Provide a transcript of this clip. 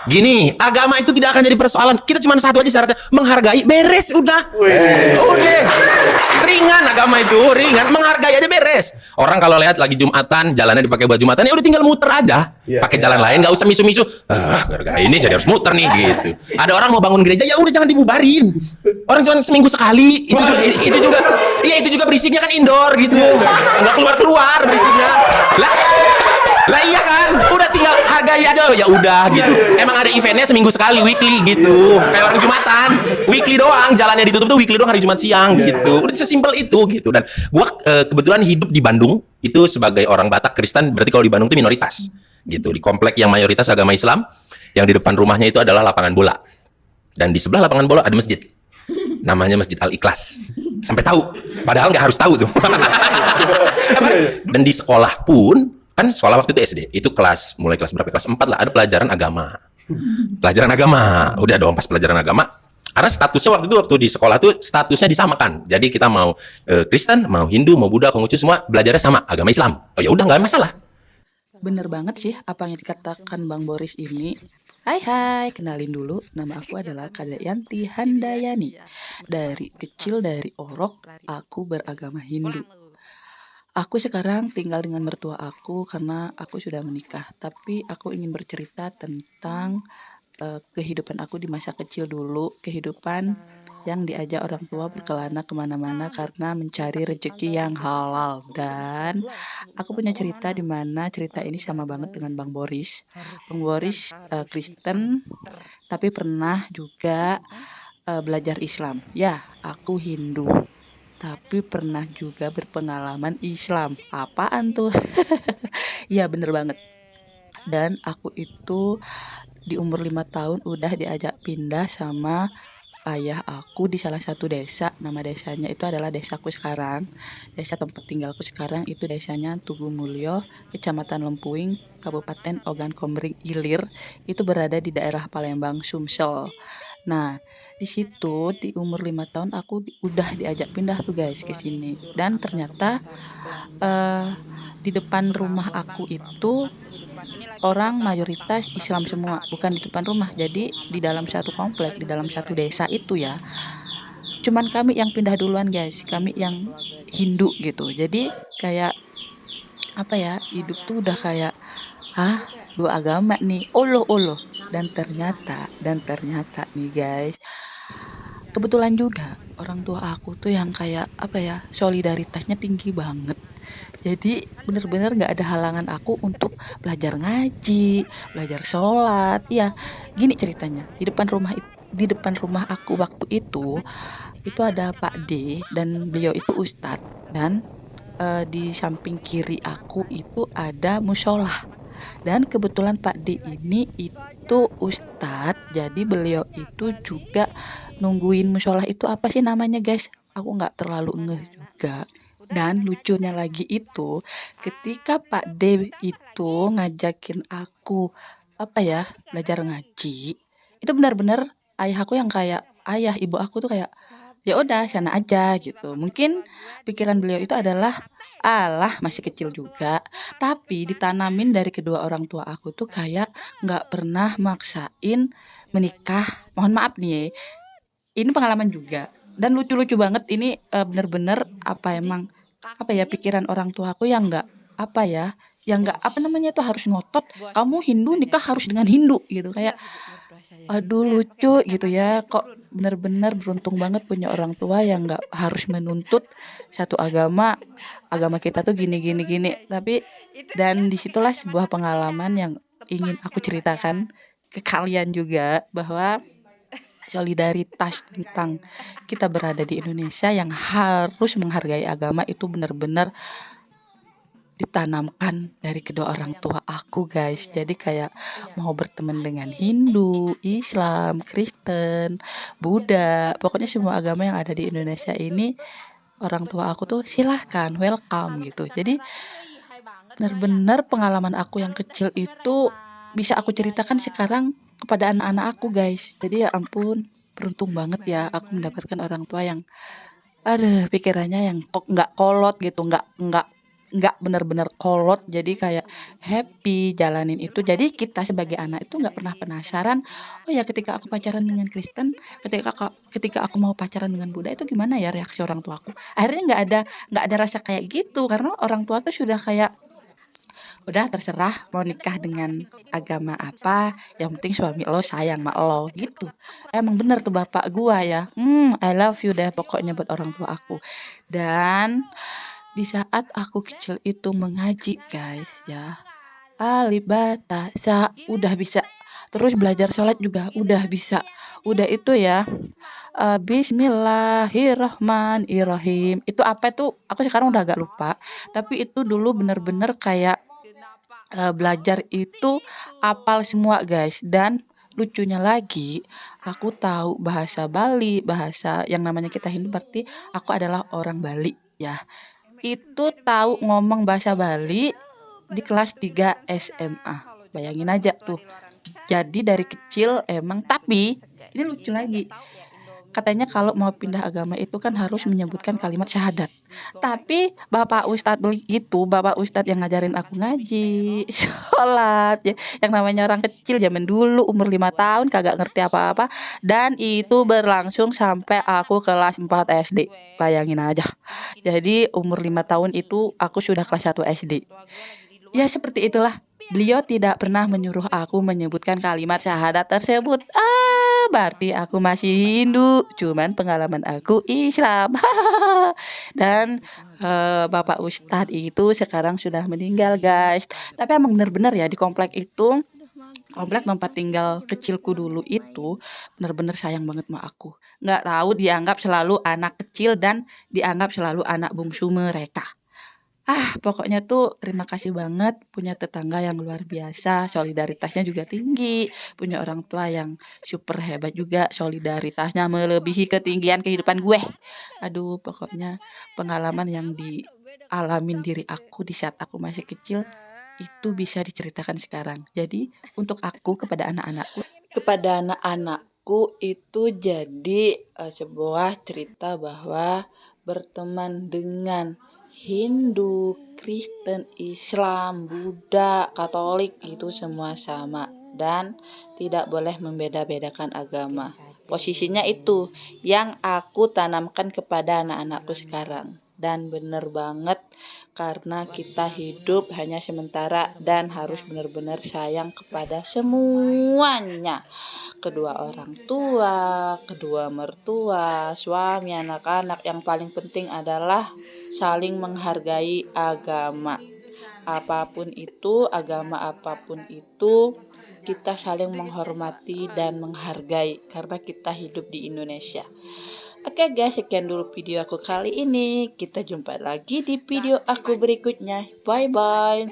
Gini, agama itu tidak akan jadi persoalan. Kita cuma satu aja syaratnya, menghargai, beres, udah. Udah. Ringan agama itu, ringan, menghargai aja beres. Orang kalau lihat lagi Jumatan, jalannya dipakai buat Jumatan, ya udah tinggal muter aja. Pakai jalan lain, nggak usah misu-misu. Gara-gara ini jadi harus muter nih gitu. Ada orang mau bangun gereja, ya udah jangan dibubarin. Orang cuma seminggu sekali, itu juga berisiknya kan indoor gitu. Nggak keluar-keluar berisiknya. Lah iya kan, udah tinggal hargai aja, ya udah gitu. Emang ada eventnya seminggu sekali, weekly gitu. Kayak orang Jumatan, weekly doang, jalannya ditutup tuh weekly doang hari Jumat siang gitu. Udah sesimpel itu gitu. Dan gua kebetulan hidup di Bandung itu sebagai orang Batak Kristen, berarti kalau di Bandung itu minoritas gitu. Di komplek yang mayoritas agama Islam, yang di depan rumahnya itu adalah lapangan bola. Dan di sebelah lapangan bola ada masjid. Namanya Masjid Al Ikhlas. Sampai tahu, padahal nggak harus tahu tuh. Dan di sekolah pun kan sekolah waktu itu SD, itu mulai kelas berapa? Kelas 4 lah, ada pelajaran agama. Pelajaran agama. Udah dong pas pelajaran agama. Karena statusnya waktu di sekolah tuh statusnya disamakan. Jadi kita mau Kristen, mau Hindu, mau Buddha, Konghucu semua belajarnya sama, agama Islam. Oh ya udah nggak masalah. Bener banget sih apa yang dikatakan Bang Boris ini. Hai, kenalin dulu, nama aku adalah Kadayanti Handayani. Dari kecil dari Orok, aku beragama Hindu. Aku sekarang tinggal dengan mertua aku karena aku sudah menikah. Tapi aku ingin bercerita tentang kehidupan aku di masa kecil dulu, kehidupan yang diajak orang tua berkelana kemana-mana karena mencari rezeki yang halal. Dan aku punya cerita di mana cerita ini sama banget dengan Bang Boris. Bang Boris Kristen, tapi pernah juga belajar Islam. Ya, aku Hindu, tapi pernah juga berpengalaman Islam. Apaan tuh? Iya, bener banget. Dan aku itu di umur 5 tahun udah diajak pindah sama ayah aku di salah satu desa. Nama desanya itu adalah desaku sekarang. Desa tempat tinggalku sekarang itu desanya Tugu Mulyo, Kecamatan Lempuing, Kabupaten Ogan Komering Ilir. Itu berada di daerah Palembang, Sumsel. Nah, di situ di umur 5 tahun aku udah diajak pindah tuh guys ke sini. Dan ternyata eh, di depan rumah aku itu orang mayoritas Islam semua, bukan di depan rumah. Jadi di dalam satu komplek, di dalam satu desa itu ya, cuman kami yang pindah duluan guys, kami yang Hindu gitu. Jadi kayak apa ya, hidup tuh udah kayak dua agama nih, oloh. Dan ternyata nih guys, kebetulan juga orang tua aku tuh yang kayak apa ya, solidaritasnya tinggi banget. Jadi bener-bener nggak ada halangan aku untuk belajar ngaji, belajar sholat. Ya, gini ceritanya. Di depan rumah aku waktu itu ada Pak D dan beliau itu ustadz. Dan di samping kiri aku itu ada musola. Dan kebetulan Pak D ini itu ustadz, jadi beliau itu juga nungguin musola itu apa sih namanya guys? Aku nggak terlalu ngeh juga. Dan lucunya lagi itu, ketika Pak D itu ngajakin aku apa ya, belajar ngaji, itu benar-benar ayah aku yang kayak ayah ibu aku tuh kayak ya udah sana aja gitu. Mungkin pikiran beliau itu adalah alah masih kecil juga, tapi ditanamin dari kedua orang tua aku tuh kayak nggak pernah maksain menikah. Mohon maaf nih ya, ini pengalaman juga dan lucu-lucu banget ini, bener-bener apa emang apa ya, pikiran orang tua aku yang nggak apa ya, yang nggak apa namanya tuh harus ngotot, "Kamu Hindu nikah harus dengan Hindu," gitu. Kayak aduh lucu gitu ya, kok bener-bener beruntung banget punya orang tua yang nggak harus menuntut satu agama, agama kita tuh gini gini gini. Tapi dan disitulah sebuah pengalaman yang ingin aku ceritakan ke kalian juga bahwa solidaritas tentang kita berada di Indonesia yang harus menghargai agama itu benar-benar ditanamkan dari kedua orang tua aku guys. Jadi kayak mau berteman dengan Hindu, Islam, Kristen, Buddha, pokoknya semua agama yang ada di Indonesia ini orang tua aku tuh silahkan welcome gitu. Jadi benar-benar pengalaman aku yang kecil itu bisa aku ceritakan sekarang kepada anak-anak aku guys. Jadi ya ampun, beruntung banget ya aku mendapatkan orang tua yang aduh pikirannya yang kok nggak kolot gitu, nggak nggak bener-bener kolot, jadi kayak happy jalanin itu. Jadi kita sebagai anak itu nggak pernah penasaran, oh ya ketika aku pacaran dengan Kristen, ketika aku mau pacaran dengan Buddha itu gimana ya reaksi orang tuaku. Akhirnya nggak ada rasa kayak gitu karena orang tua tuh sudah kayak udah terserah mau nikah dengan agama apa, yang penting suami lo sayang sama lo gitu. Emang bener tuh bapak gua ya. I love you deh pokoknya buat orang tua aku. Dan di saat aku kecil itu mengaji guys ya, alif bata sa udah bisa. Terus belajar sholat juga udah bisa. Udah itu ya, Bismillahirrahmanirrahim. Itu apa itu? Aku sekarang udah agak lupa. Tapi itu dulu bener-bener kayak belajar itu apal semua guys. Dan lucunya lagi, aku tahu bahasa Bali, bahasa yang namanya kita Hindu berarti aku adalah orang Bali ya. Itu tahu ngomong bahasa Bali di kelas 3 SMA. Bayangin aja tuh. Jadi dari kecil emang, tapi ini lucu lagi. Katanya kalau mau pindah agama itu kan harus menyebutkan kalimat syahadat. Tapi Bapak Ustadz beli itu, Bapak Ustadz yang ngajarin aku ngaji, sholat, ya, yang namanya orang kecil zaman dulu umur 5 tahun kagak ngerti apa-apa, dan itu berlangsung sampai aku kelas 4 SD. Bayangin aja. Jadi umur 5 tahun itu aku sudah kelas 1 SD. Ya seperti itulah. Beliau tidak pernah menyuruh aku menyebutkan kalimat syahadat tersebut. Berarti aku masih Hindu, cuman pengalaman aku Islam. Dan Bapak Ustadz itu sekarang sudah meninggal, guys. Tapi emang bener-bener ya di komplek itu, komplek tempat tinggal kecilku dulu itu bener-bener sayang banget sama aku. Nggak tahu dianggap selalu anak kecil dan dianggap selalu anak bungsu mereka. Pokoknya tuh terima kasih banget punya tetangga yang luar biasa, solidaritasnya juga tinggi, punya orang tua yang super hebat juga, solidaritasnya melebihi ketinggian kehidupan gue. Aduh, pokoknya pengalaman yang dialamin diri aku di saat aku masih kecil itu bisa diceritakan sekarang. Jadi untuk aku kepada anak-anakku itu jadi sebuah cerita bahwa berteman dengan Hindu, Kristen, Islam, Buddha, Katolik itu semua sama dan tidak boleh membeda-bedakan agama. Posisinya itu yang aku tanamkan kepada anak-anakku sekarang. Dan bener banget karena kita hidup hanya sementara dan harus benar-benar sayang kepada semuanya. Kedua orang tua, kedua mertua, suami, anak-anak. Yang paling penting adalah saling menghargai agama. Apapun itu, agama apapun itu, kita saling menghormati dan menghargai karena kita hidup di Indonesia. Oke guys, sekian dulu video aku kali ini. Kita jumpa lagi di video aku berikutnya. Bye bye.